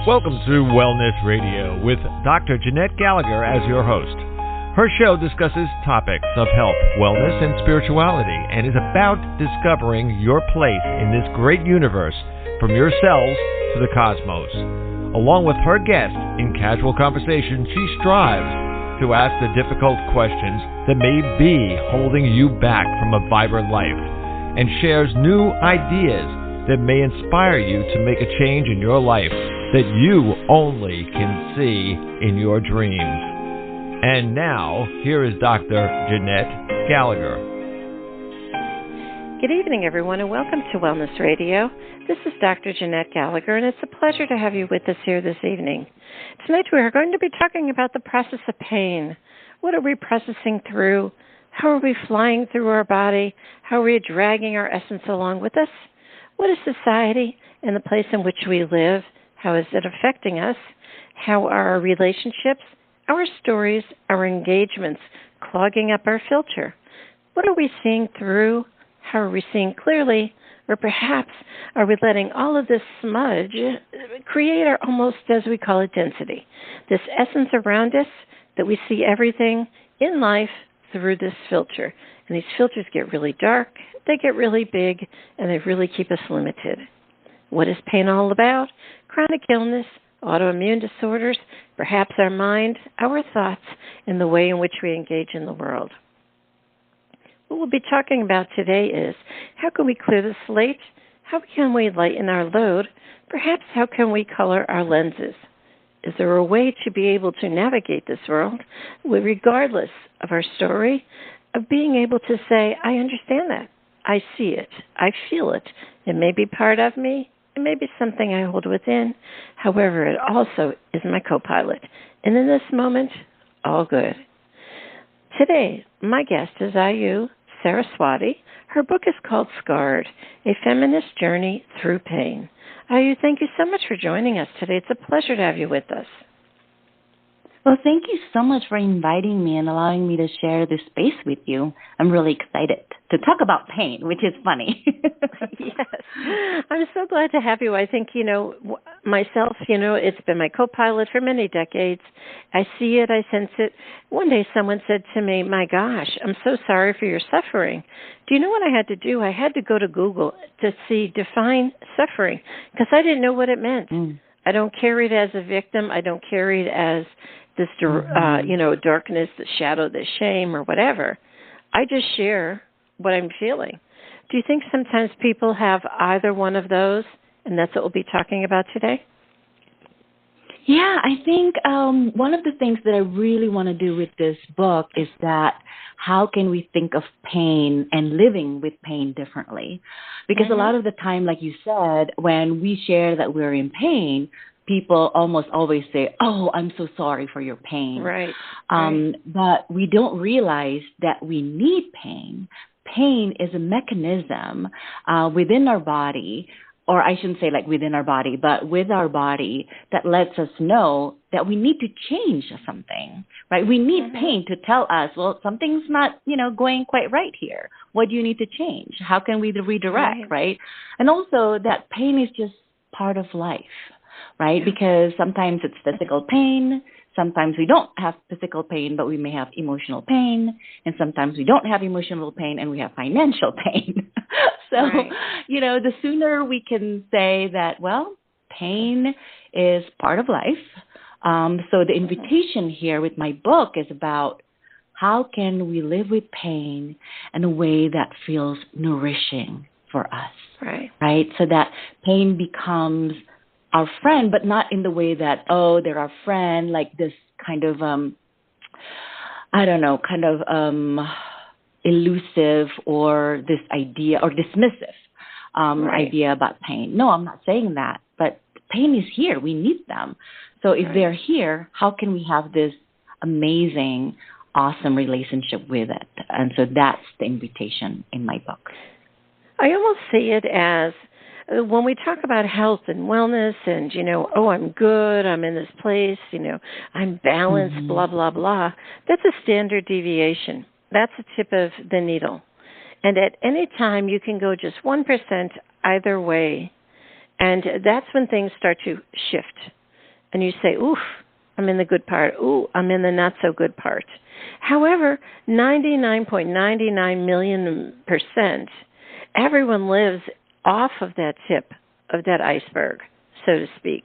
Welcome to Wellness Radio with Dr. Jeanette Gallagher as your host. Her show discusses topics of health, wellness, and spirituality, and is about discovering your place in this great universe, from your cells to the cosmos. Along with her guests, in casual conversation, she strives to ask the difficult questions that may be holding you back from a vibrant life, and shares new ideas that may inspire you to make a change in your life that you only can see in your dreams. And now, here is Dr. Jeanette Gallagher. Good evening, everyone, and welcome to Wellness Radio. This is Dr. Jeanette Gallagher, and it's a pleasure to have you with us here this evening. Tonight we are going to be talking about the process of pain. What are we processing through? How are we flying through our body? How are we dragging our essence along with us? What is society and the place in which we live? How is it affecting us? How are our relationships, our stories, our engagements clogging up our filter? What are we seeing through? How are we seeing clearly? Or perhaps are we letting all of this smudge create our almost, as we call it, density? This essence around us that we see everything in life through this filter. And these filters get really dark, they get really big, and they really keep us limited. What is pain all about? Chronic illness, autoimmune disorders, perhaps our mind, our thoughts, and the way in which we engage in the world. What we'll be talking about today is how can we clear the slate? How can we lighten our load? Perhaps how can we color our lenses? Is there a way to be able to navigate this world regardless of our story, of being able to say, I understand that. I see it. I feel it. It may be part of me. It may be something I hold within. However, it also is my copilot. And in this moment, all good. Today, my guest is Ayu Saraswati. Her book is called Scarred, A Feminist Journey Through Pain. Ayu, thank you so much for joining us today. It's a pleasure to have you with us. Well, thank you so much for inviting me and allowing me to share this space with you. I'm really excited to talk about pain, which is funny. Yes. I'm so glad to have you. I think, myself, it's been my co-pilot for many decades. I see it. I sense it. One day someone said to me, my gosh, I'm so sorry for your suffering. Do you know what I had to do? I had to go to Google to define suffering, because I didn't know what it meant. I don't carry it as a victim. I don't carry it as this, darkness, the shadow, the shame, or whatever. I just share what I'm feeling. Do you think sometimes people have either one of those, and that's what we'll be talking about today? Yeah, I think one of the things that I really want to do with this book is that how can we think of pain and living with pain differently? Because a lot of the time, like you said, when we share that we're in pain, people almost always say, oh, I'm so sorry for your pain. Right. But we don't realize that we need pain. Pain is a mechanism within our body, or I shouldn't say like within our body, but with our body that lets us know that we need to change something, right? We need pain to tell us, well, something's not, going quite right here. What do you need to change? How can we redirect, right? And also that pain is just part of life, right? Because sometimes it's physical pain. Sometimes we don't have physical pain, but we may have emotional pain. And sometimes we don't have emotional pain and we have financial pain. So, the sooner we can say that, well, pain is part of life. So the invitation here with my book is about how can we live with pain in a way that feels nourishing for us, right? So that pain becomes our friend, but not in the way that, oh, they're our friend, like this kind of, elusive or this idea or dismissive idea about pain. No, I'm not saying that, but pain is here. We need them. So if they're here, how can we have this amazing, awesome relationship with it? And so that's the invitation in my book. I almost see it as when we talk about health and wellness and, I'm good, I'm in this place, I'm balanced, blah, blah, blah, that's a standard deviation. That's the tip of the needle. And at any time, you can go just 1% either way. And that's when things start to shift. and you say, oof, I'm in the good part. Ooh, I'm in the not so good part. However, 99.99 million%, everyone lives off of that tip of that iceberg, so to speak.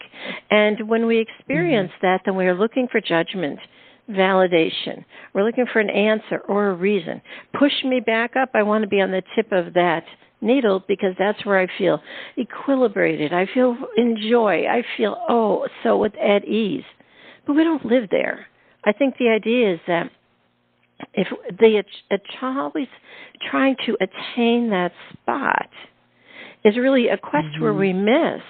And when we experience that, then we are looking for judgment, validation. We're looking for an answer or a reason. Push me back up. I want to be on the tip of that needle because that's where I feel equilibrated. I feel in joy. I feel, so at ease. But we don't live there. I think the idea is that if a child is trying to attain that spot is really a quest where we miss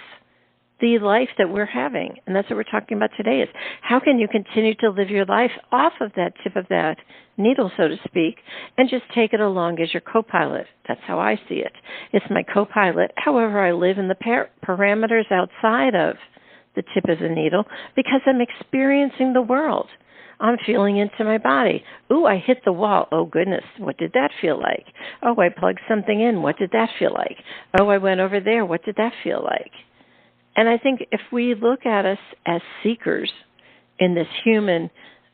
the life that we're having. And that's what we're talking about today is how can you continue to live your life off of that tip of that needle, so to speak, and just take it along as your copilot. That's how I see it. It's my copilot. However, I live in the parameters outside of the tip of the needle because I'm experiencing the world. I'm feeling into my body. Ooh, I hit the wall. Oh, goodness, what did that feel like? Oh, I plugged something in. What did that feel like? Oh, I went over there. What did that feel like? And I think if we look at us as seekers in this human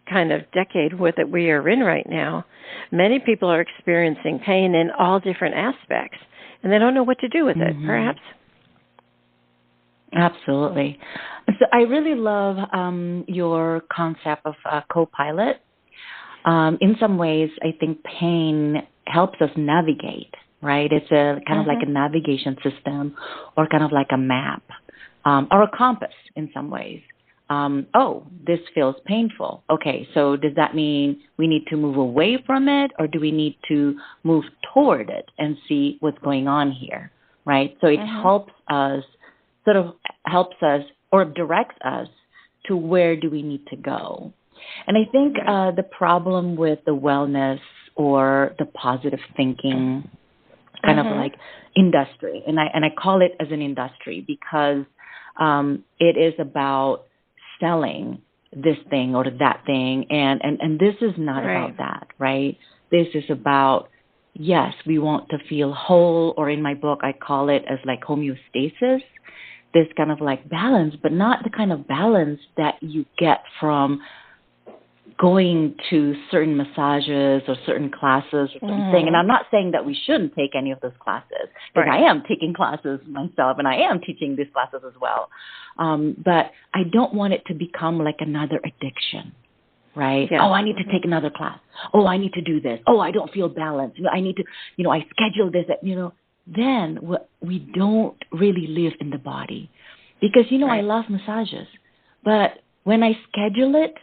kind of decade that we are in right now, many people are experiencing pain in all different aspects, and they don't know what to do with it, perhaps. Absolutely. So I really love your concept of co-pilot. In some ways, I think pain helps us navigate, right? It's a kind of like a navigation system or kind of like a map. Or a compass in some ways. This feels painful. Okay, so does that mean we need to move away from it, or do we need to move toward it and see what's going on here, right? So it helps us or directs us to where do we need to go. And I think the problem with the wellness or the positive thinking kind of like industry, and I call it as an industry because it is about selling this thing or that thing, and this is not about that, right? This is about, yes, we want to feel whole, or in my book, I call it as like homeostasis, this kind of like balance, but not the kind of balance that you get from going to certain massages or certain classes or something. And I'm not saying that we shouldn't take any of those classes, because I am taking classes myself and I am teaching these classes as well. But I don't want it to become like another addiction, right? Yeah. Oh, I need to take another class. Oh, I need to do this. Oh, I don't feel balanced. I need to, I schedule this, then we don't really live in the body. Because, I love massages, but when I schedule it,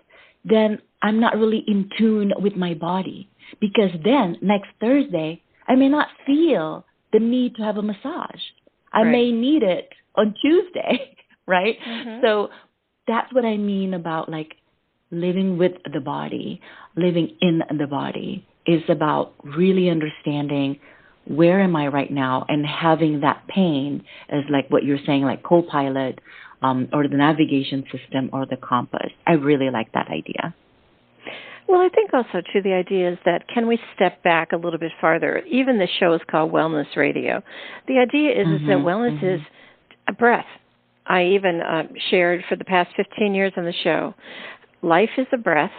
then I'm not really in tune with my body, because then next Thursday, I may not feel the need to have a massage. I may need it on Tuesday, right? So that's what I mean about like living with the body, living in the body is about really understanding where am I right now and having that pain as like what you're saying, like co-pilot or the navigation system or the compass. I really like that idea. Well, I think also, too, the idea is that can we step back a little bit farther? Even the show is called Wellness Radio. The idea is that wellness is a breath. I even shared for the past 15 years on the show, life is a breath,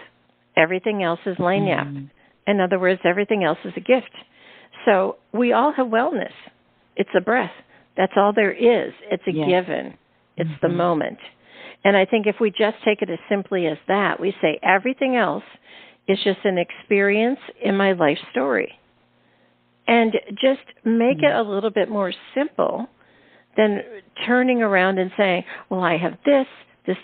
everything else is lagniappe. In other words, everything else is a gift. So we all have wellness. It's a breath. That's all there is. It's a given. It's the moment. And I think if we just take it as simply as that, we say everything else is just an experience in my life story. And just make it a little bit more simple than turning around and saying, well, I have this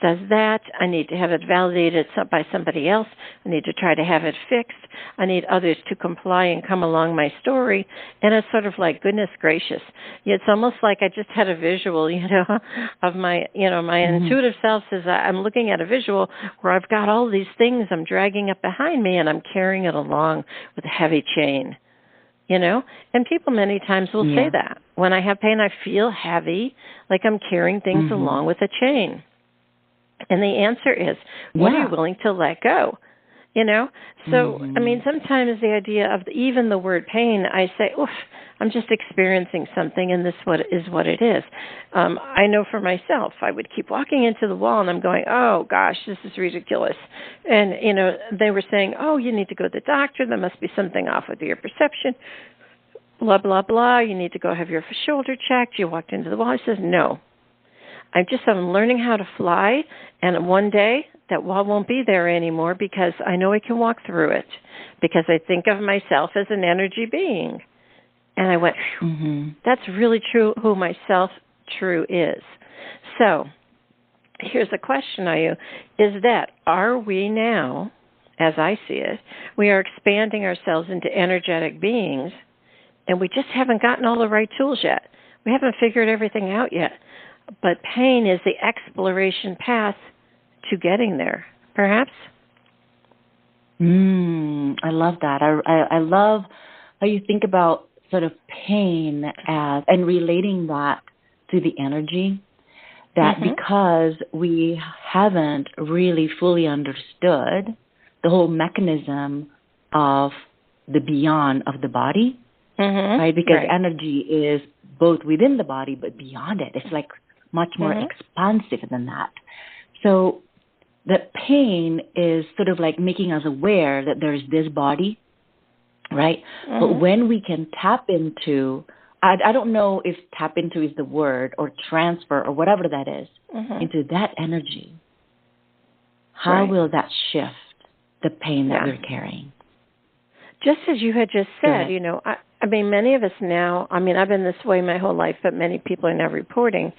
does that, I need to have it validated by somebody else, I need to try to have it fixed, I need others to comply and come along my story. And it's sort of like, goodness gracious. It's almost like I just had a visual, of my, my intuitive self says I'm looking at a visual where I've got all these things I'm dragging up behind me and I'm carrying it along with a heavy chain. And people many times will say that. When I have pain, I feel heavy, like I'm carrying things along with a chain. And the answer is, what are you willing to let go? you know? So, I mean, sometimes the idea of even the word pain, I say, oof, I'm just experiencing something, and this is what it is. I know for myself, I would keep walking into the wall, and I'm going, oh, gosh, this is ridiculous. And, you know, they were saying, oh, you need to go to the doctor. There must be something off with your perception. Blah, blah, blah. You need to go have your shoulder checked. You walked into the wall. I says, no. I'm learning how to fly, and one day that wall won't be there anymore because I know I can walk through it because I think of myself as an energy being. And I went, that's really true who my self-true is. So here's a question, Ayu, is that are we now, as I see it, we are expanding ourselves into energetic beings, and we just haven't gotten all the right tools yet. We haven't figured everything out yet. But pain is the exploration path to getting there, perhaps? I love that. I love how you think about sort of pain as, and relating that to the energy, that because we haven't really fully understood the whole mechanism of the beyond of the body, right? Because energy is both within the body but beyond it. It's like much more expansive than that. So that pain is sort of like making us aware that there's this body, right? But when we can tap into, I don't know if tap into is the word, or transfer or whatever that is, into that energy, how will that shift the pain that we're carrying? Just as you had just said, you know, I mean, many of us now, I mean, I've been this way my whole life, but many people are now reporting,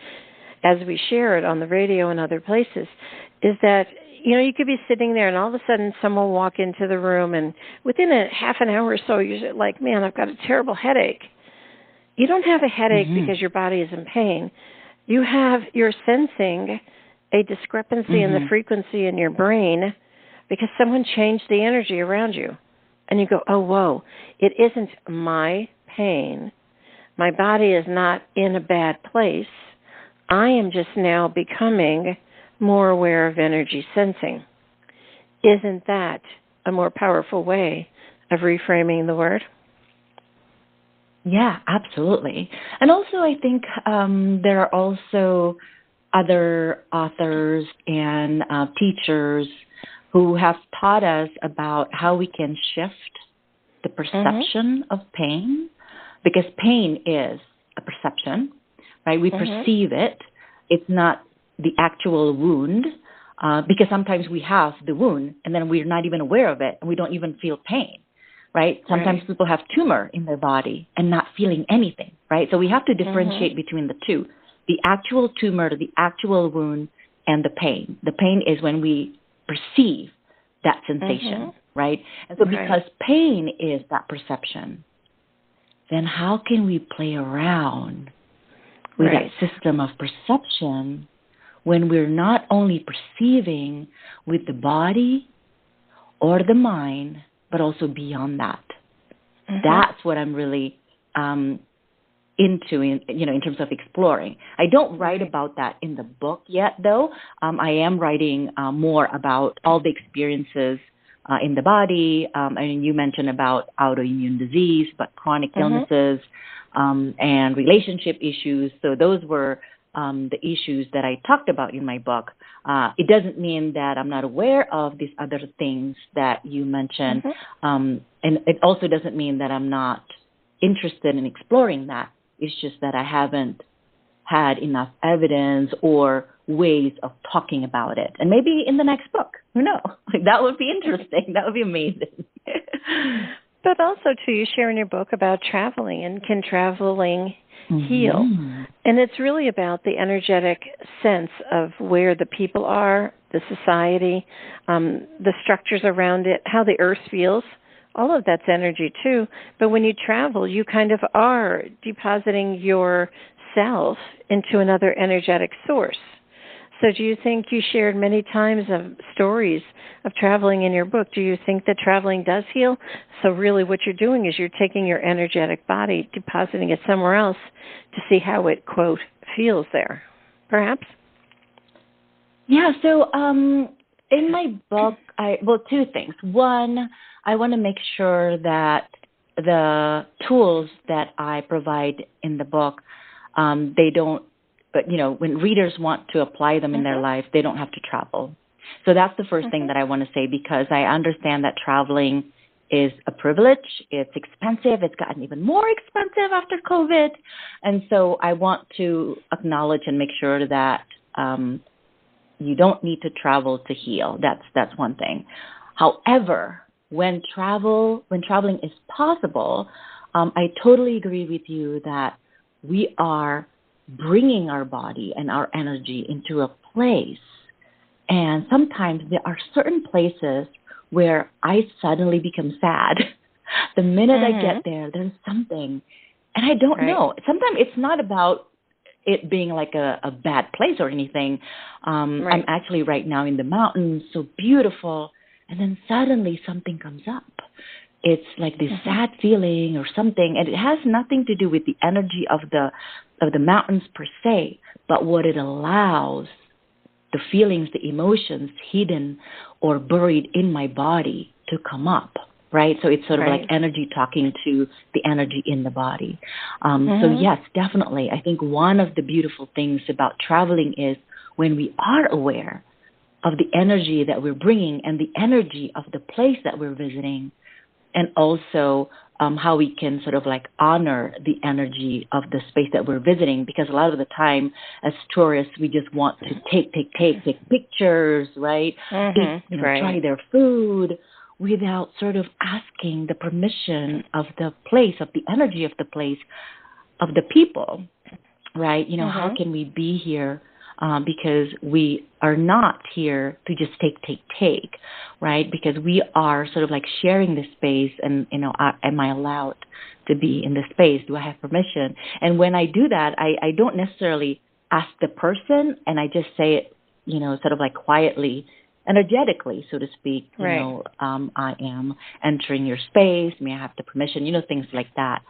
as we share it on the radio and other places, is that, you know, you could be sitting there and all of a sudden someone will walk into the room and within a half an hour or so, you're like, man, I've got a terrible headache. You don't have a headache because your body is in pain. You're sensing a discrepancy in the frequency in your brain because someone changed the energy around you. And you go, oh, whoa, it isn't my pain. My body is not in a bad place. I am just now becoming more aware of energy sensing. Isn't that a more powerful way of reframing the word? Yeah, absolutely. And also I think there are also other authors and teachers who have taught us about how we can shift the perception of pain, because pain is a perception, right? We perceive it. It's not the actual wound, because sometimes we have the wound and then we're not even aware of it and we don't even feel pain, right? Sometimes people have tumor in their body and not feeling anything, right? So we have to differentiate between the two, the actual tumor, the actual wound, and the pain. The pain is when we perceive that sensation, right? And so because pain is that perception, then how can we play around with that system of perception when we're not only perceiving with the body or the mind, but also beyond that? That's what I'm really into, in terms of exploring. I don't write about that in the book yet, though. I am writing more about all the experiences in the body. And you mentioned about autoimmune disease, but chronic illnesses and relationship issues. So those were the issues that I talked about in my book. It doesn't mean that I'm not aware of these other things that you mentioned. And it also doesn't mean that I'm not interested in exploring that. It's just that I haven't had enough evidence or ways of talking about it. And maybe in the next book, who knows? That would be interesting. That would be amazing. But also, too, you share in your book about traveling and can traveling heal. And it's really about the energetic sense of where the people are, the society, the structures around it, how the earth feels. All of that's energy, too. But when you travel, you kind of are depositing yourself into another energetic source. So do you think you shared many times of stories of traveling in your book? Do you think that traveling does heal? So really what you're doing is you're taking your energetic body, depositing it somewhere else to see how it, quote, feels there, perhaps? Yeah, so in my book, two things. One, I want to make sure that the tools that I provide in the book, they don't, but when readers want to apply them in their life, they don't have to travel. So that's the first thing that I want to say, because I understand that traveling is a privilege. It's expensive. It's gotten even more expensive after COVID. And so I want to acknowledge and make sure that you don't need to travel to heal. That's one thing. However, when traveling is possible, I totally agree with you that we are bringing our body and our energy into a place. And sometimes there are certain places where I suddenly become sad. The minute I get there, there's something, and I don't know. Sometimes it's not about it being like a bad place or anything. I'm actually right now in the mountains, so beautiful, and then suddenly something comes up. It's like this sad feeling or something, and it has nothing to do with the energy of the mountains per se, but what it allows, the feelings, the emotions hidden or buried in my body to come up, right? So it's sort of like energy talking to the energy in the body. So yes, definitely. I think one of the beautiful things about traveling is when we are aware of the energy that we're bringing and the energy of the place that we're visiting, and also how we can sort of like honor the energy of the space that we're visiting, because a lot of the time as tourists, we just want to take pictures, right? Eat, try their food without sort of asking the permission of the place, of the energy of the place, of the people, right? How can we be here? Because we are not here to just take, right? Because we are sort of like sharing this space, and, am I allowed to be in this space? Do I have permission? And when I do that, I don't necessarily ask the person, and I just say it, sort of like quietly, energetically, so to speak, I am entering your space. May I have the permission? Things like that.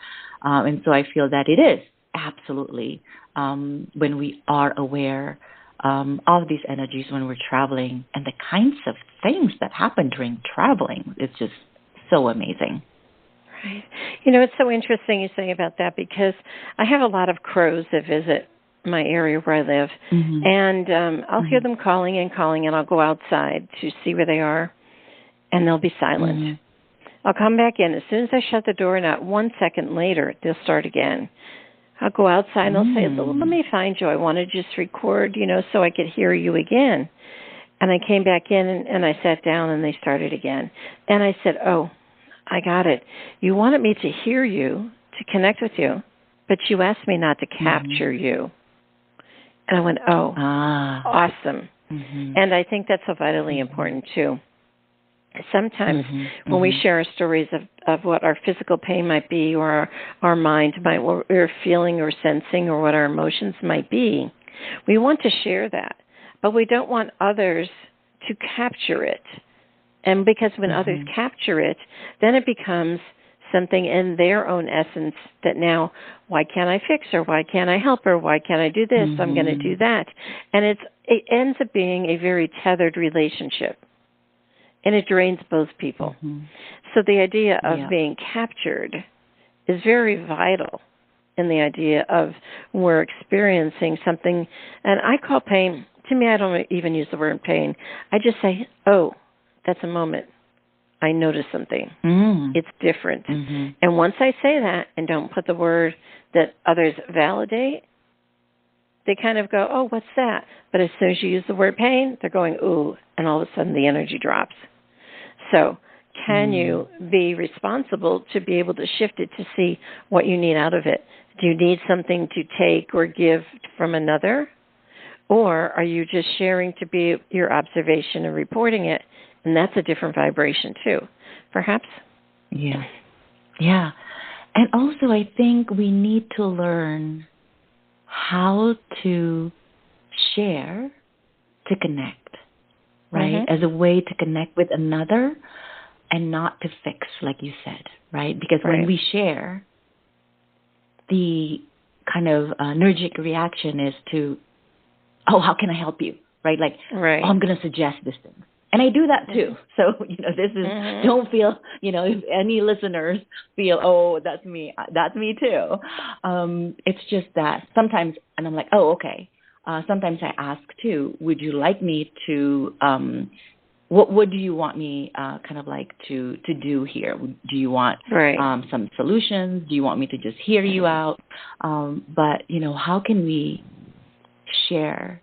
And so I feel that it is absolutely when we are aware of these energies when we're traveling, and the kinds of things that happen during traveling. It's just so amazing. Right. It's so interesting you say about that, because I have a lot of crows that visit my area where I live, and I'll hear them calling, and I'll go outside to see where they are, and they'll be silent. I'll come back in. As soon as I shut the door, not 1 second later, they'll start again. I'll go outside and I'll say, let me find you. I want to just record, so I could hear you again. And I came back in and I sat down and they started again. And I said, oh, I got it. You wanted me to hear you, to connect with you, but you asked me not to capture you. And I went, awesome. And I think that's so vitally important, too. Sometimes when we share our stories of what our physical pain might be, or our mind might, what we're feeling or sensing, or what our emotions might be, we want to share that, but we don't want others to capture it. And because when others capture it, then it becomes something in their own essence that now, why can't I fix her? Why can't I help her? Why can't I do this? I'm going to do that. And it ends up being a very tethered relationship. And it drains both people. So the idea of being captured is very vital in the idea of we're experiencing something. And I call pain, to me, I don't even use the word pain. I just say, oh, that's a moment. I notice something. It's different. And once I say that and don't put the word that others validate, they kind of go, oh, what's that? But as soon as you use the word pain, they're going, ooh, and all of a sudden the energy drops. So can you be responsible to be able to shift it to see what you need out of it? Do you need something to take or give from another? Or are you just sharing to be your observation and reporting it? And that's a different vibration too, perhaps? Yeah. And also I think we need to learn how to share to connect, right? As a way to connect with another and not to fix, like you said, right? Because when we share, the kind of energetic reaction is to, oh, how can I help you, right? Like, oh, I'm going to suggest this thing. And I do that too. So, this is, don't feel, if any listeners feel, oh, that's me too. It's just that sometimes, and I'm like, oh, okay. Sometimes I ask too, would you like me to, what do you want me to do here? Do you want some solutions? Do you want me to just hear you out? But, how can we share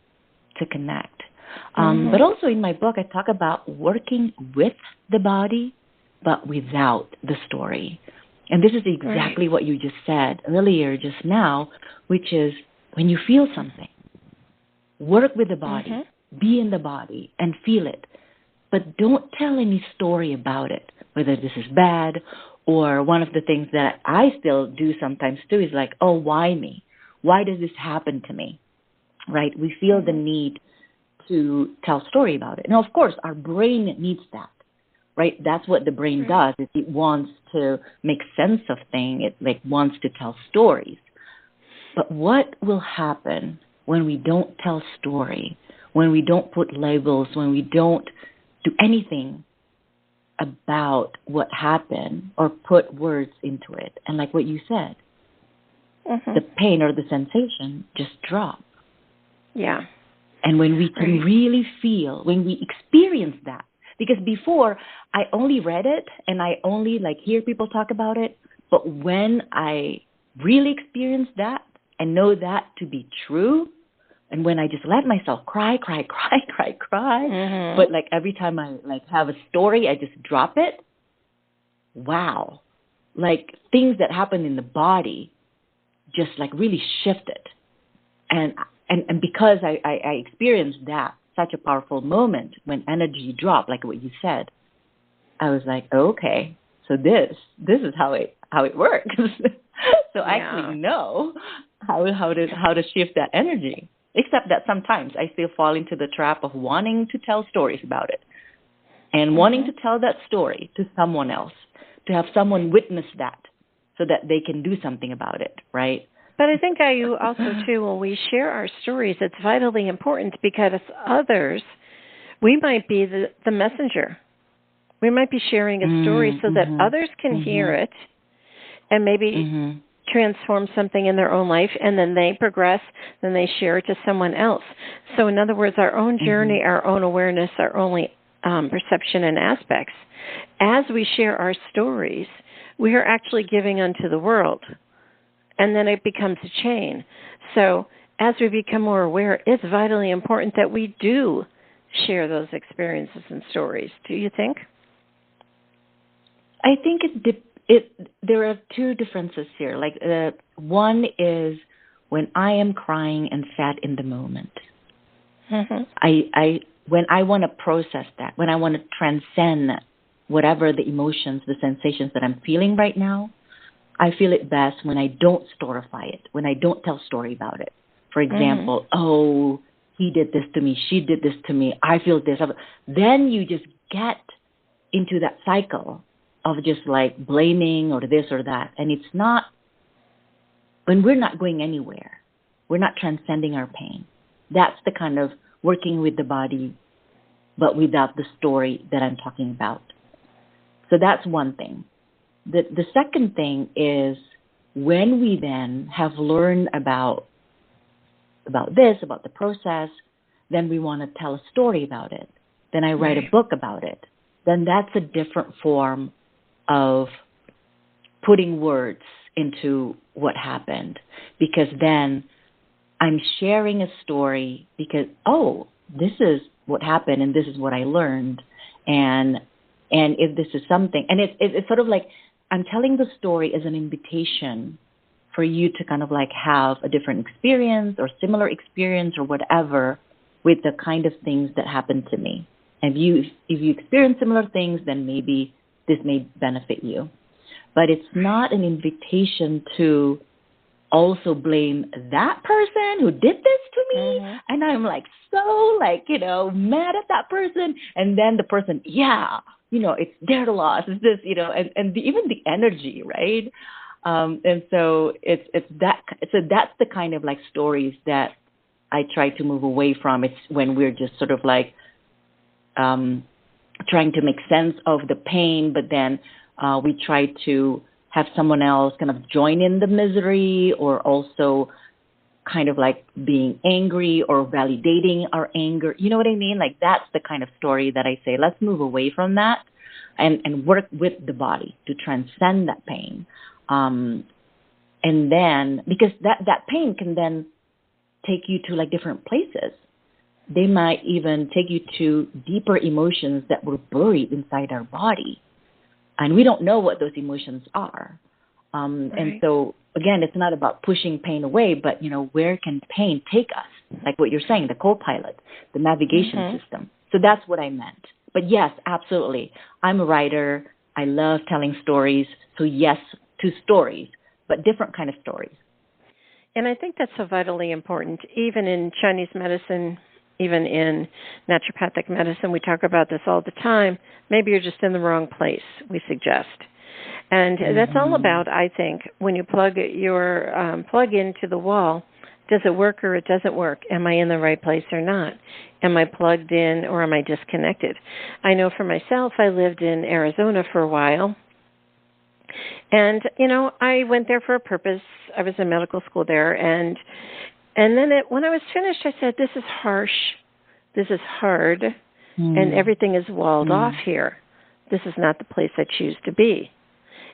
to connect? But also in my book, I talk about working with the body, but without the story. And this is exactly what you just said earlier, just now, which is when you feel something, work with the body, be in the body, and feel it. But don't tell any story about it, whether this is bad or one of the things that I still do sometimes too is like, oh, why me? Why does this happen to me? Right? We feel the need to tell a story about it. Now, of course, our brain needs that, right? That's what the brain does. It wants to make sense of things. It wants to tell stories. But what will happen when we don't tell story, when we don't put labels, when we don't do anything about what happened or put words into it? And like what you said, the pain or the sensation just drop. Yeah. And when we can really feel, when we experience that, because before I only read it and I only hear people talk about it, but when I really experience that and know that to be true, and when I just let myself cry, but every time I have a story, I just drop it. Wow. Things that happen in the body just really shifted. And because I experienced that, such a powerful moment when energy dropped, like what you said, I was like, okay, so this is how it works. So I actually know how to shift that energy. Except that sometimes I still fall into the trap of wanting to tell stories about it and wanting to tell that story to someone else, to have someone witness that so that they can do something about it, right? But I think, Ayu, also, too, when we share our stories, it's vitally important because others, we might be the messenger. We might be sharing a story so that others can hear it and maybe transform something in their own life, and then they progress, then they share it to someone else. So in other words, our own journey, our own awareness, our own perception and aspects, as we share our stories, we are actually giving unto the world. And then it becomes a chain. So as we become more aware, it's vitally important that we do share those experiences and stories. Do you think? I think there are two differences here. One is when I am crying and sad in the moment. When I want to process that, when I want to transcend whatever the emotions, the sensations that I'm feeling right now, I feel it best when I don't storify it, when I don't tell a story about it. For example, oh, he did this to me, she did this to me, I feel this. Then you just get into that cycle of just blaming or this or that. And it's not, when we're not going anywhere, we're not transcending our pain. That's the kind of working with the body, but without the story that I'm talking about. So that's one thing. The second thing is when we then have learned about this, about the process, then we want to tell a story about it. Then I write a book about it. Then that's a different form of putting words into what happened. Because then I'm sharing a story because, oh, this is what happened and this is what I learned. And if this is something, and it's sort of like, I'm telling the story as an invitation for you to kind of have a different experience or similar experience or whatever with the kind of things that happened to me. And if you experience similar things, then maybe this may benefit you. But it's not an invitation to also blame that person who did this to me. And I'm so mad at that person. And then the person, it's their loss. It's this, and even the energy, right? And so it's that. So that's the kind of stories that I try to move away from. It's when we're just sort of trying to make sense of the pain, but then we try to have someone else kind of join in the misery, or also kind of like being angry or validating our anger. You know what I mean? Like, that's the kind of story that I say, let's move away from that and work with the body to transcend that pain. And then, because that pain can then take you to like different places. They might even take you to deeper emotions that were buried inside our body. And we don't know what those emotions are. Right. And so, again, it's not about pushing pain away, but, where can pain take us? Like what you're saying, the copilot, the navigation system. So that's what I meant. But yes, absolutely. I'm a writer. I love telling stories. So yes, to stories, but different kind of stories. And I think that's so vitally important. Even in Chinese medicine, even in naturopathic medicine, we talk about this all the time. Maybe you're just in the wrong place, we suggest. And that's all about, I think, when you plug your plug into the wall, does it work or it doesn't work? Am I in the right place or not? Am I plugged in or am I disconnected? I know for myself, I lived in Arizona for a while. And, I went there for a purpose. I was in medical school there. And then when I was finished, I said, this is harsh. This is hard. And everything is walled off here. This is not the place I choose to be.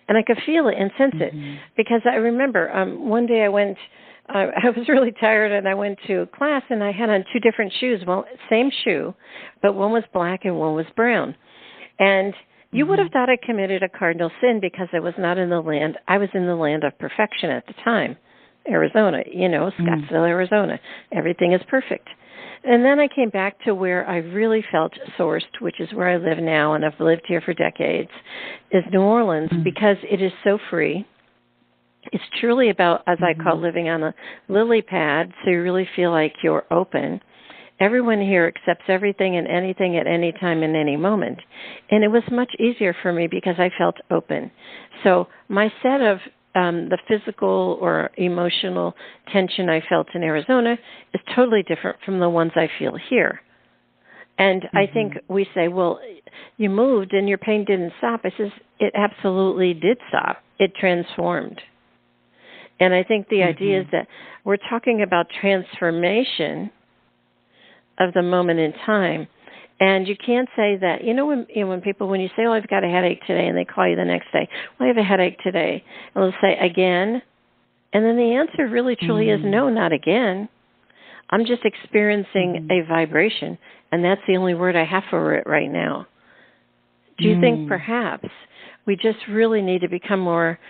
And I could feel it and sense it. Because I remember one day I was really tired and I went to class and I had on two different shoes. Well, same shoe, but one was black and one was brown. And you would have thought I committed a cardinal sin because I was not in the land. I was in the land of perfection at the time, Arizona, Scottsdale, Arizona. Everything is perfect. And then I came back to where I really felt sourced, which is where I live now, and I've lived here for decades, is New Orleans, because it is so free. It's truly about, as I call, living on a lily pad, so you really feel like you're open. Everyone here accepts everything and anything at any time in any moment. And it was much easier for me because I felt open. So my set of the physical or emotional tension I felt in Arizona is totally different from the ones I feel here. And I think we say, well, you moved and your pain didn't stop. I says, it absolutely did stop. It transformed. And I think the idea is that we're talking about transformation of the moment in time. And you can't say that, when you say, oh, I've got a headache today, and they call you the next day, well, I have a headache today. And they'll say, again? And then the answer really truly is no, not again. I'm just experiencing a vibration, and that's the only word I have for it right now. Do you think perhaps we just really need to become more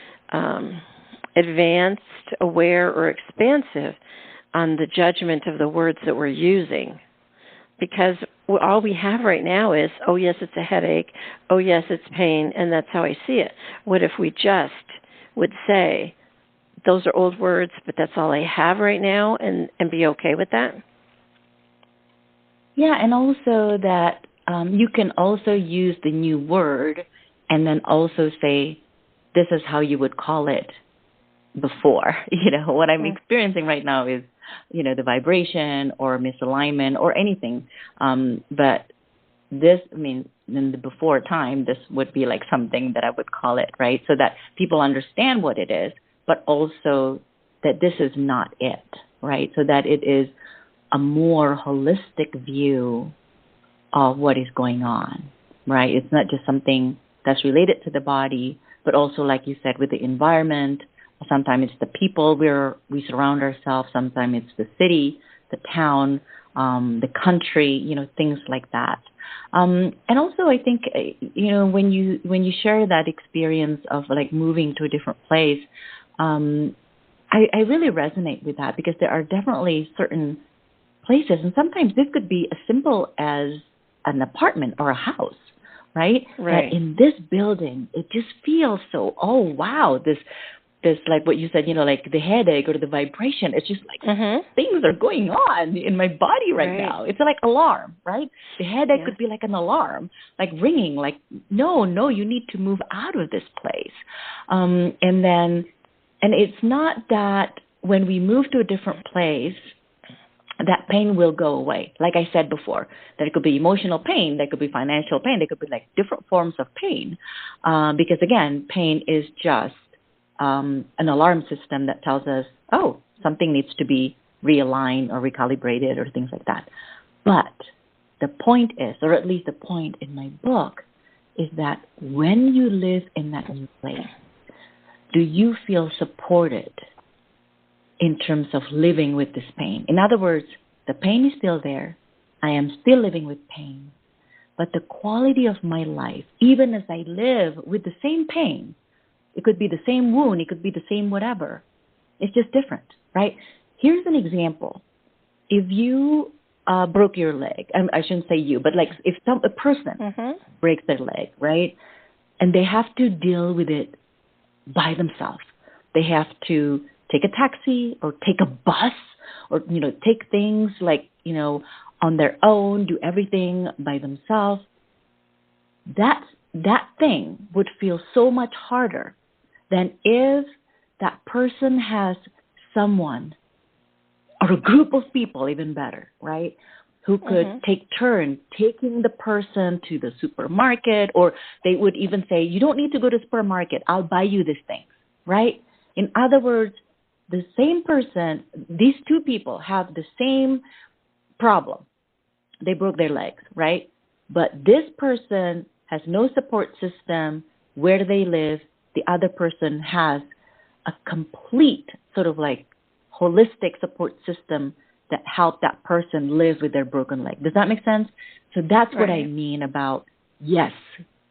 advanced, aware, or expansive on the judgment of the words that we're using? Because all we have right now is, oh, yes, it's a headache. Oh, yes, it's pain, and that's how I see it. What if we just would say, those are old words, but that's all I have right now, and be okay with that? Yeah, and also that you can also use the new word and then also say, this is how you would call it before. What I'm experiencing right now is, the vibration or misalignment or anything. But this, in the before time, this would be like something that I would call it, right? So that people understand what it is, but also that this is not it, right? So that it is a more holistic view of what is going on, right? It's not just something that's related to the body, but also, like you said, with the environment. Sometimes it's the people we surround ourselves. Sometimes it's the city, the town, the country, things like that. And also, I think, when you share that experience of like moving to a different place, I really resonate with that, because there are definitely certain places, and sometimes this could be as simple as an apartment or a house, right? Right. That in this building, it just feels so, oh, wow, this like what you said, like the headache or the vibration, it's just like things are going on in my body right now. It's like alarm, right? The headache could be like an alarm, like ringing, like, no, you need to move out of this place. And it's not that when we move to a different place, that pain will go away. Like I said before, that it could be emotional pain, there could be financial pain, there could be like different forms of pain. Because again, pain is just an alarm system that tells us, oh, something needs to be realigned or recalibrated or things like that. But the point is, or at least the point in my book, is that when you live in that new place, do you feel supported in terms of living with this pain? In other words, the pain is still there. I am still living with pain. But the quality of my life, even as I live with the same pain, it could be the same wound, it could be the same whatever. It's just different, right? Here's an example. If you broke your leg, I shouldn't say you, but like if a person breaks their leg, right, and they have to deal with it by themselves. They have to take a taxi or take a bus or, take things like, on their own, do everything by themselves. That thing would feel so much harder than if that person has someone or a group of people, even better, right, who could take turn taking the person to the supermarket, or they would even say, you don't need to go to the supermarket, I'll buy you this thing, right? In other words, the same person, these two people have the same problem. They broke their legs, right? But this person has no support system where they live. The other person has a complete sort of like holistic support system that help that person live with their broken leg. Does that make sense? So that's what I mean about, yes,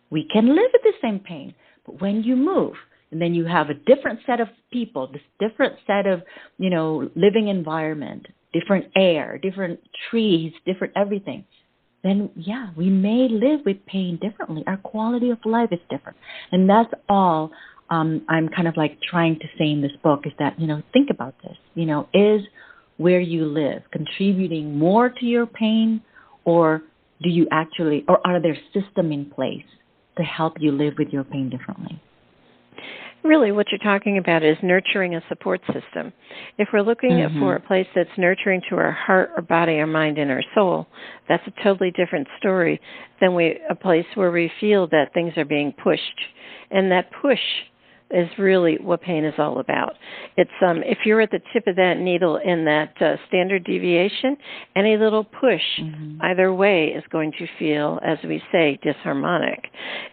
we can live with the same pain, but when you move and then you have a different set of people, this different set of, living environment, different air, different trees, different everything, then, yeah, we may live with pain differently. Our quality of life is different. And that's all I'm kind of like trying to say in this book is that, think about this, is where you live contributing more to your pain, or do you actually, or are there systems in place to help you live with your pain differently? Really, what you're talking about is nurturing a support system. If we're looking for a place that's nurturing to our heart, our body, our mind, and our soul, that's a totally different story than a place where we feel that things are being pushed. And that push is really what pain is all about. It's if you're at the tip of that needle in that standard deviation, any little push either way is going to feel, as we say, disharmonic.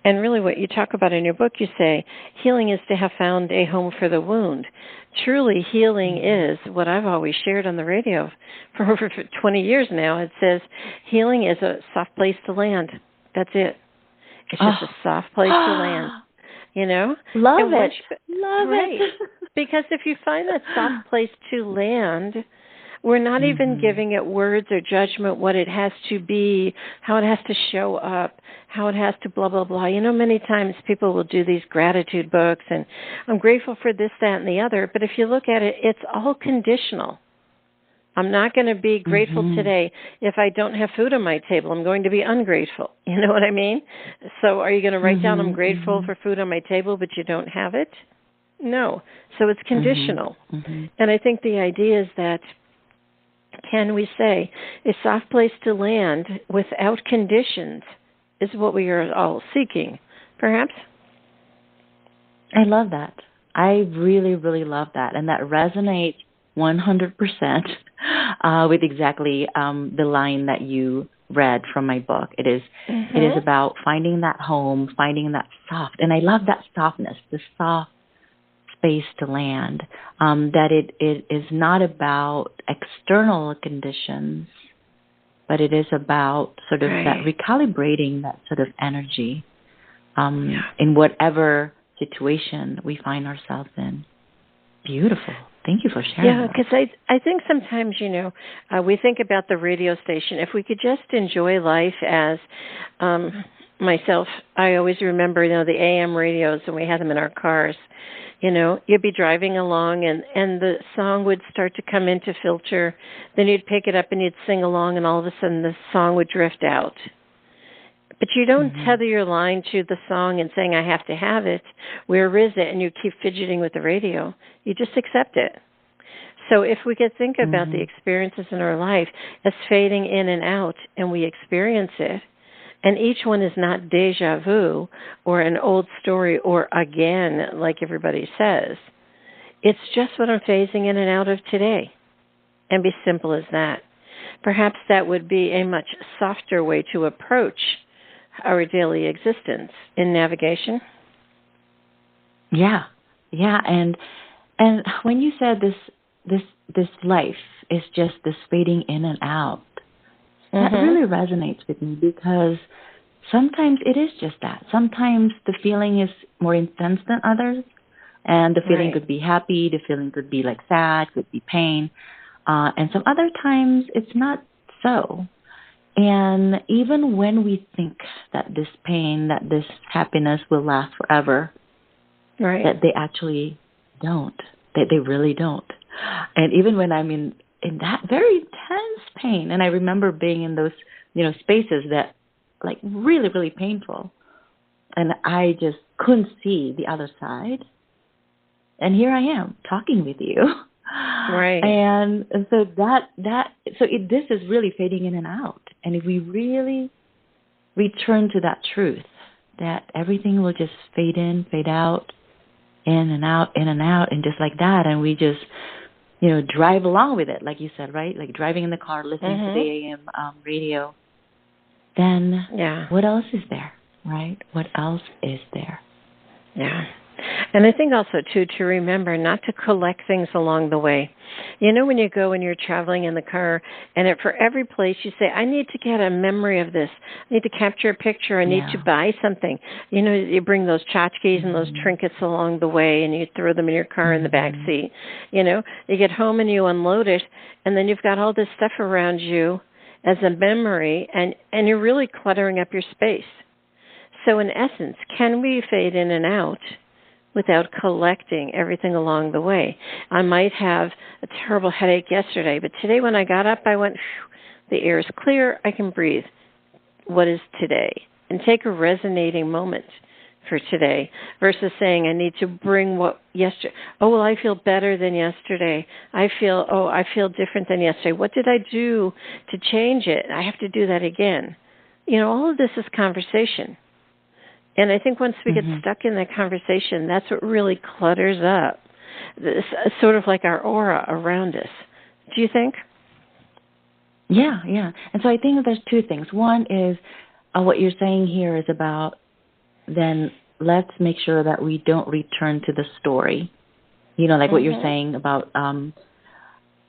And really what you talk about in your book, you say, healing is to have found a home for the wound. Truly, healing is what I've always shared on the radio for over 20 years now. It says healing is a soft place to land. That's it. It's just a soft place to land. Love it. Love it. Because if you find that soft place to land, we're not even giving it words or judgment, what it has to be, how it has to show up, how it has to blah, blah, blah. Many times people will do these gratitude books, and I'm grateful for this, that, and the other. But if you look at it, it's all conditional. I'm not going to be grateful today if I don't have food on my table. I'm going to be ungrateful. You know what I mean? So are you going to write down I'm grateful for food on my table, but you don't have it? No. So it's conditional. And I think the idea is that, can we say, a soft place to land without conditions is what we are all seeking, perhaps? I love that. I really, really love that. And that resonates 100% with exactly the line that you read from my book. It is about finding that home, finding that soft, and I love that softness, the soft space to land, that it is not about external conditions, but it is about sort of that recalibrating that sort of energy in whatever situation we find ourselves in. Beautiful. Thank you for sharing. Yeah, because I think sometimes, we think about the radio station. If we could just enjoy life as myself, I always remember, the AM radios when we had them in our cars. You'd be driving along and the song would start to come into filter. Then you'd pick it up and you'd sing along, and all of a sudden the song would drift out. But you don't tether your line to the song and saying, I have to have it. Where is it? And you keep fidgeting with the radio. You just accept it. So if we could think about the experiences in our life as fading in and out, and we experience it, and each one is not deja vu or an old story or again, like everybody says. It's just what I'm phasing in and out of today, and be simple as that. Perhaps that would be a much softer way to approach our daily existence in navigation. Yeah, and when you said this life is just this fading in and out, that really resonates with me, because sometimes it is just that. Sometimes the feeling is more intense than others, and the feeling could be happy, the feeling could be like sad, could be pain, and some other times it's not so. And even when we think that this pain, that this happiness will last forever, that they actually don't. They really don't. And even when I'm in that very intense pain, and I remember being in those, spaces that like really, really painful, and I just couldn't see the other side. And here I am talking with you. Right. And so this is really fading in and out. And if we really return to that truth, that everything will just fade in, fade out, in and out, and just like that. And we just, drive along with it, like you said, right? Like driving in the car, listening to the AM radio. Then what else is there, right? What else is there? Yeah. And I think also, too, to remember not to collect things along the way. When you go and you're traveling in the car, and for every place you say, I need to get a memory of this. I need to capture a picture. I need to buy something. You bring those tchotchkes and those trinkets along the way, and you throw them in your car in the back seat. You get home and you unload it, and then you've got all this stuff around you as a memory, and you're really cluttering up your space. So in essence, can we fade in and out without collecting everything along the way? I might have a terrible headache yesterday, but today when I got up, I went, the air is clear, I can breathe. What is today? And take a resonating moment for today versus saying I need to bring what yesterday. Oh, well, I feel better than yesterday. I feel different than yesterday. What did I do to change it? I have to do that again. All of this is conversation. And I think once we get stuck in that conversation, that's what really clutters up, this, sort of like our aura around us. Do you think? Yeah. And so I think there's two things. One is what you're saying here is about then let's make sure that we don't return to the story. Like what you're saying about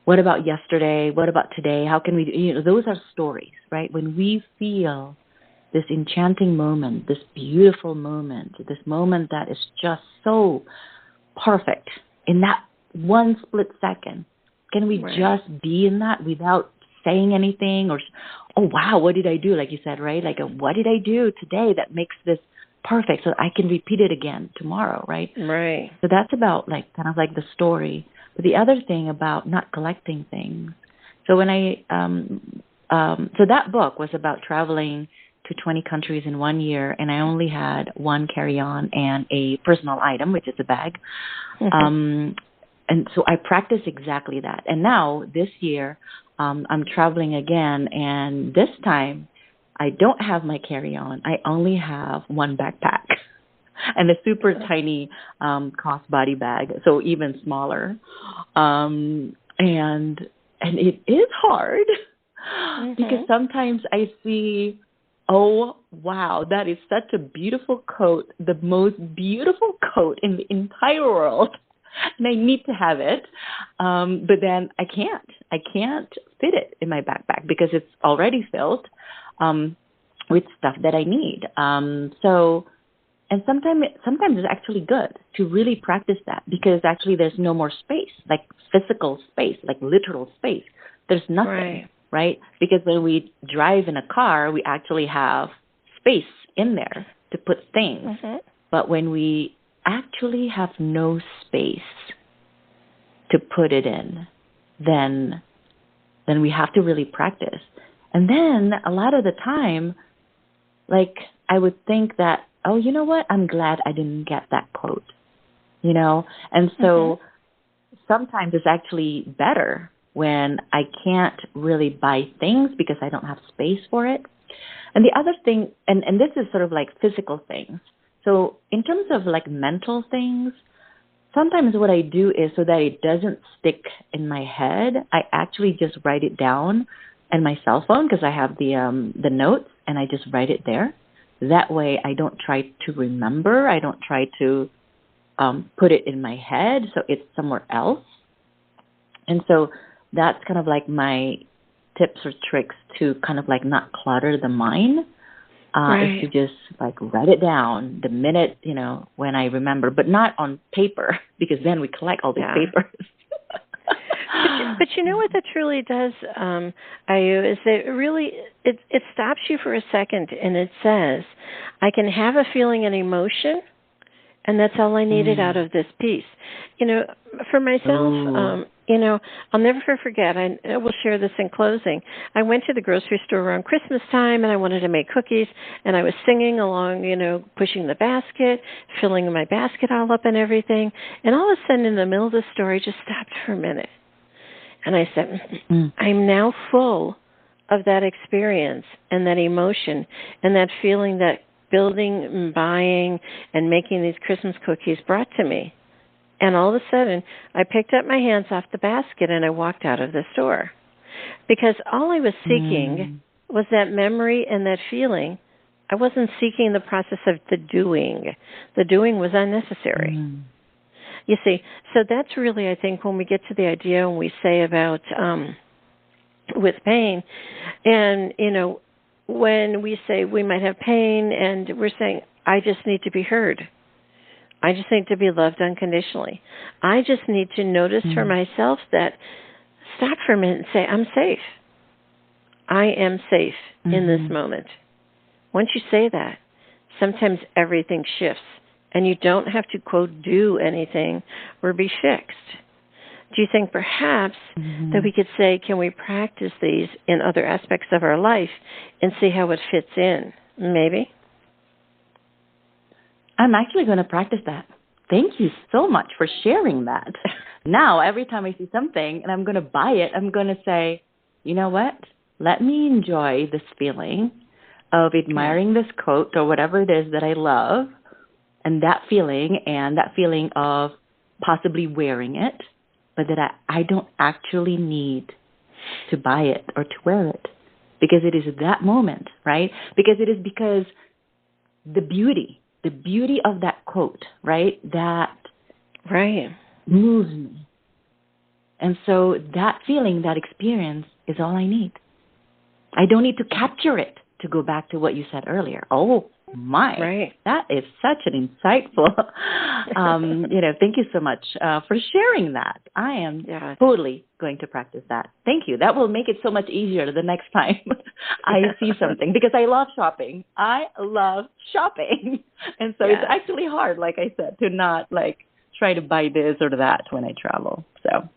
what about yesterday? What about today? How can we those are stories, right? When we feel this enchanting moment, this beautiful moment, this moment that is just so perfect in that one split second. Can we just be in that without saying anything or, oh, wow, what did I do? Like you said, right? Like, what did I do today that makes this perfect so I can repeat it again tomorrow, right? Right. So that's about kind of like the story. But the other thing about not collecting things. So when so that book was about traveling to 20 countries in 1 year, and I only had one carry-on and a personal item, which is a bag. And so I practiced exactly that. And now, this year, I'm traveling again, and this time, I don't have my carry-on. I only have one backpack and a super tiny crossbody bag, so even smaller. And it is hard because sometimes I see, oh, wow, that is such a beautiful coat, the most beautiful coat in the entire world, and I need to have it. But then I can't fit it in my backpack because it's already filled with stuff that I need. And sometimes it's actually good to really practice that because actually there's no more space, like physical space, like literal space. There's nothing. Right? Because when we drive in a car, we actually have space in there to put things. But when we actually have no space to put it in, then we have to really practice. And then a lot of the time, like I would think that, oh, you know what? I'm glad I didn't get that quote, And so sometimes it's actually better when I can't really buy things because I don't have space for it. And the other thing, and this is sort of like physical things. So in terms of like mental things, sometimes what I do is so that it doesn't stick in my head, I actually just write it down on my cell phone because I have the notes, and I just write it there. That way I don't try to remember. I don't try to put it in my head so it's somewhere else. And so that's kind of like my tips or tricks to kind of like not clutter the mind. Is to just like write it down the minute, when I remember, but not on paper because then we collect all these papers. But you know what that truly does, Ayu, is it stops you for a second and it says, I can have a feeling and emotion, and that's all I needed out of this piece. For myself, I'll never forget, I will share this in closing. I went to the grocery store around Christmas time, and I wanted to make cookies, and I was singing along, pushing the basket, filling my basket all up and everything. And all of a sudden, in the middle of the store, I just stopped for a minute. And I said, I'm now full of that experience and that emotion and that feeling that building and buying and making these Christmas cookies brought to me. And all of a sudden, I picked up my hands off the basket and I walked out of the store. Because all I was seeking was that memory and that feeling. I wasn't seeking the process of the doing. The doing was unnecessary. You see, so that's really, I think, when we get to the idea when we say about with pain, and, when we say we might have pain and we're saying, I just need to be heard. I just need to be loved unconditionally. I just need to notice for myself that, stop for a minute and say, I'm safe. I am safe in this moment. Once you say that, sometimes everything shifts, and you don't have to, quote, do anything or be fixed. Do you think perhaps that we could say, can we practice these in other aspects of our life and see how it fits in? Maybe. I'm actually going to practice that. Thank you so much for sharing that. Now, every time I see something and I'm going to buy it, I'm going to say, you know what? Let me enjoy this feeling of admiring this coat or whatever it is that I love, and that feeling of possibly wearing it, but that I don't actually need to buy it or to wear it because it is that moment, right? Because the beauty of that quote, right, that moves me. And so that feeling, that experience is all I need. I don't need to capture it to go back to what you said earlier. Oh, my. That is such an insightful, thank you so much for sharing that. I am totally going to practice that. Thank you. That will make it so much easier the next time I see something, because I love shopping. And so it's actually hard, like I said, to not try to buy this or that when I travel. So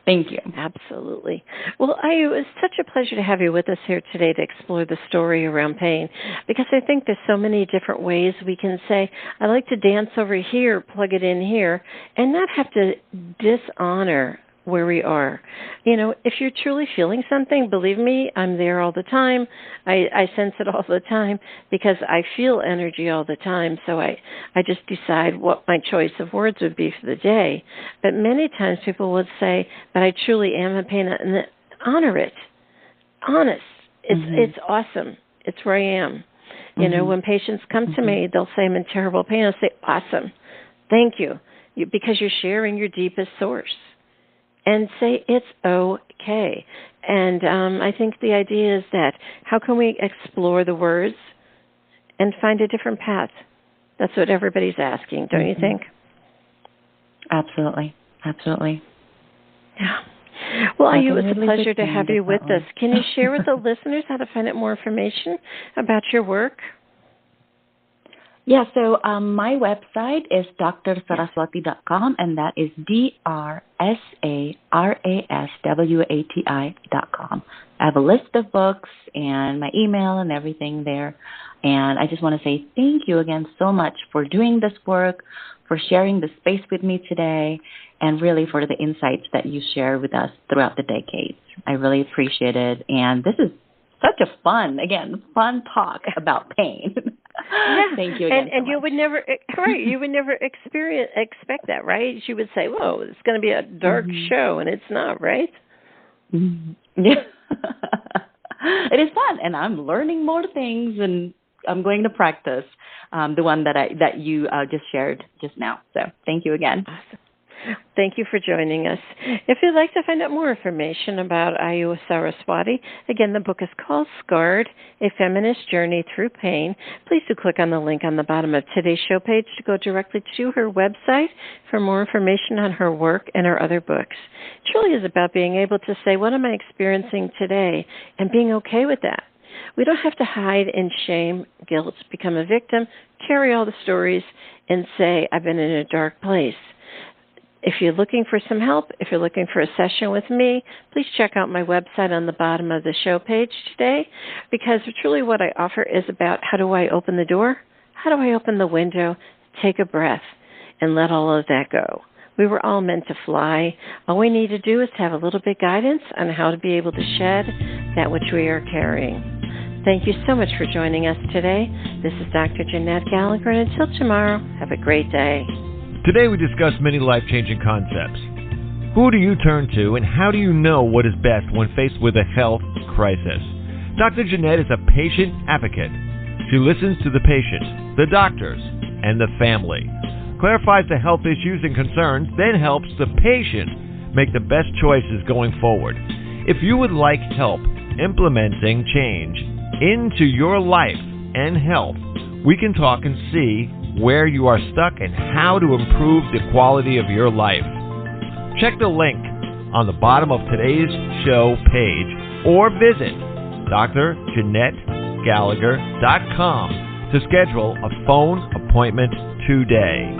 thank you. Absolutely. Well, Ayu, it's such a pleasure to have you with us here today to explore the story around pain, because I think there's so many different ways we can say, I like to dance over here, plug it in here, and not have to dishonor where we are. If you're truly feeling something, believe me, I'm there all the time. I sense it all the time because I feel energy all the time. So I just decide what my choice of words would be for the day. But many times people would say, but I truly am in pain, and honor it. Honest. It's awesome. It's where I am. When patients come to me, they'll say, I'm in terrible pain. I'll say, awesome. Thank you. Because you're sharing your deepest source. And say it's okay. And I think the idea is that how can we explore the words and find a different path? That's what everybody's asking, don't you think? Absolutely. Absolutely. Yeah. Well, Ayu, it's a pleasure to have you with us. Can you share with the listeners how to find out more information about your work? Yeah, so my website is drsaraswati.com, and that is DRSARASWATI.com. I have a list of books and my email and everything there. And I just want to say thank you again so much for doing this work, for sharing the space with me today, and really for the insights that you share with us throughout the decades. I really appreciate it. And this is such a fun talk about pain. Yeah. Thank you again. And you would never, right? You would never expect that, right? You would say, "Whoa, it's going to be a dark show," and it's not, right? Yeah. It is fun, and I'm learning more things, and I'm going to practice the one that you just shared just now. So thank you again. Awesome. Thank you for joining us. If you'd like to find out more information about Ayu Saraswati, again, the book is called Scarred, A Feminist Journey Through Pain. Please do click on the link on the bottom of today's show page to go directly to her website for more information on her work and her other books. It truly is about being able to say, what am I experiencing today, and being okay with that. We don't have to hide in shame, guilt, become a victim, carry all the stories, and say, I've been in a dark place. If you're looking for some help, if you're looking for a session with me, please check out my website on the bottom of the show page today, because truly what I offer is about how do I open the door, how do I open the window, take a breath, and let all of that go. We were all meant to fly. All we need to do is to have a little bit of guidance on how to be able to shed that which we are carrying. Thank you so much for joining us today. This is Dr. Jeanette Gallagher, and until tomorrow, have a great day. Today we discuss many life-changing concepts. Who do you turn to, and how do you know what is best when faced with a health crisis? Dr. Jeanette is a patient advocate. She listens to the patient, the doctors, and the family, clarifies the health issues and concerns, then helps the patient make the best choices going forward. If you would like help implementing change into your life and health, we can talk and see where you are stuck and how to improve the quality of your life. Check the link on the bottom of today's show page or visit drjeanettegallagher.com to schedule a phone appointment today.